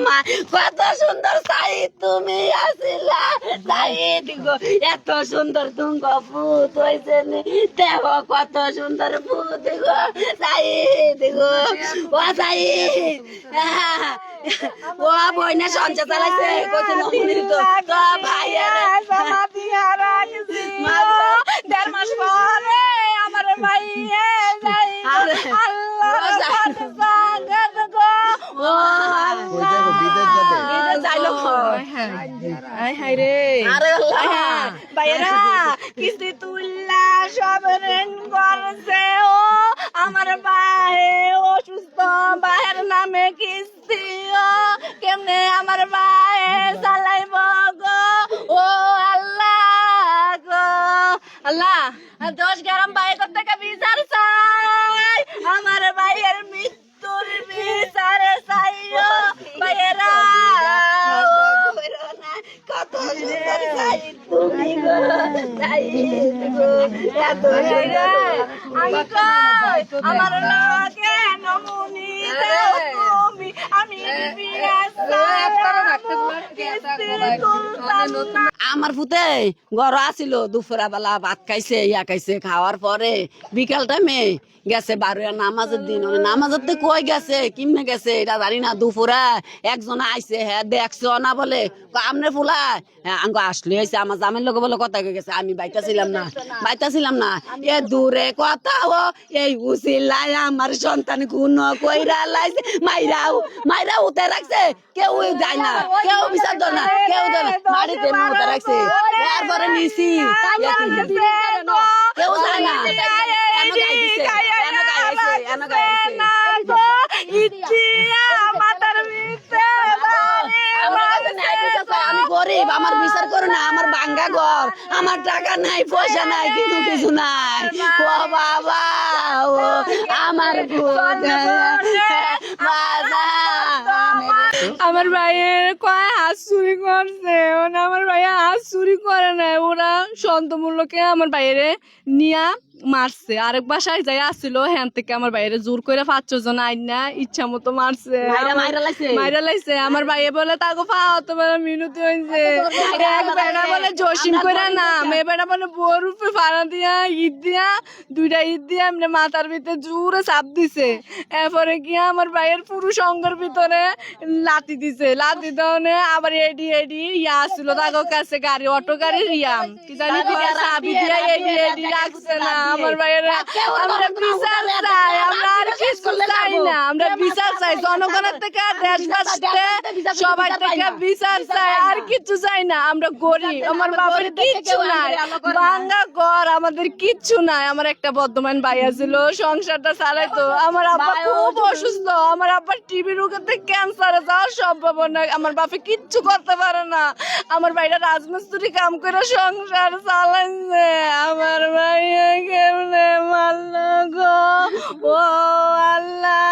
মা কত সুন্দর সাইদ তুমি আসিলা সাইদ গো এত সুন্দর তুঙ্গ ফুট হয়েছে দেহ কত সুন্দর ফুট গো সাইদ গো ও সাইদ ও বইনে সঞ্চয় চালাইছে কইছে নমুনি তো তো ভাই দেড় মাস পরে আমার ভাই বাইরা কিস্তি তুল্লা সব ঋণ করছে ও আমার ভাই অসুস্থ ভাইয়ের নামে কিস্তি ও কেমনে আমার ভাই চালাইব গো ও আল্লাহ গো আল্লাহ 10 গ্রাম বাইরের থেকে বিচার চাই আমার ভাইয়ের মৃত্যুর বিচার চাই ও ভাইয়েরা কত সুন্দর সাইদ তুমি গো সাইদ গো এত আমি কই আমার লাগে নমুনি দাও তুমি আমি আমার ফুতে ঘর আসিল দুপুরা বেলা ভাত খাইছে ইয়া খাইছে খাওয়ার পরে বিকাল টাইমে গেছে বারোয়া নামাজের দিন নামাজের কই গেছে কিমনে গেছে এটা জানি না দুপুরা একজন আইছে হ্যাঁ দেখছো না বলে আমনে ফুলা হ্যাঁ আঙ্গ আসলে হয়েছে আমার জামের লোক বলে কথা গেছে আমি বাইটা ছিলাম না এ দূরে কথা ও এই উচিল্লাই আমার সন্তান কোন কইরা লাইছে মাইরা উঠে রাখছে কেউ যায় না কেউ বিচার দেয় না কেউ দেয় না বাড়িতে উঠে রাখছে তারপরে নিছি কেউ যায় না আমি গরিব আমার বিচার করো না আমার ভাঙ্গা ঘর আমার টাকা নাই পয়সা নাই কিন্তু কিছু নাই ও বাবা ও আমার আমার ভাইয়ের কয় হাত চুরি করছে ওরা আমার ভাইয়া হাত চুরি করে নাই ওরা সন্তমূল্যকে আমার ভাইয়ের নিয়া মারছে আরেক বাসায় যাই আসছিল হ্যান থেকে আমার বাইরে জোর করে 5-6 জন আইন না ইচ্ছা মতো মারছে মাইরা লাইছে আমার ভাইয়ে বলে তাকে পাওয়া তো বলে মিনতি হয়েছে এক বেড়া বলে জসিম করে না মেয়ে বেড়া বলে বউর উপরে ফাড়া দিয়া ঈদ দিয়া 2টা ঈদ দিয়া এমনি মাথার ভিতরে জোরে চাপ দিছে এরপরে গিয়া আমার ভাইয়ের পুরুষ অঙ্গের ভিতরে লাথি দিছে লাথি দেওয়ানে আবার এডি ইয়া আসছিল তাকে কাছে গাড়ি অটো গাড়ির ইয়া কি জানি চাবি দিয়া এডি রাখছে না আমার ভাইয়েরা আমরা বিচার চাই আমরা আর কিছু চাই না আমরা বিচার চাই জনগণের থেকে দেশবাসীতে সবার থেকে বিচার চাই আর কিছু চাই না আমরা গরিব আমার বাবার কিচ্ছু নাই ভাঙ্গা ঘর আমাদের কিচ্ছু নাই আমার একটা বর্ধমান ভাইয়া ছিল সংসারটা চালাইতো আমার আব্বা খুব অসুস্থ আমার আব্বার টিবি রোগেতে ক্যান্সারে যাওয়ার সম্ভাবনা আমার বাপে কিচ্ছু করতে পারে না আমার ভাইরা রাজমিস্ত্রি কাম করে সংসার চালাইছে আমার ভাইয়া কেমনে মারলো গো ও আল্লাহ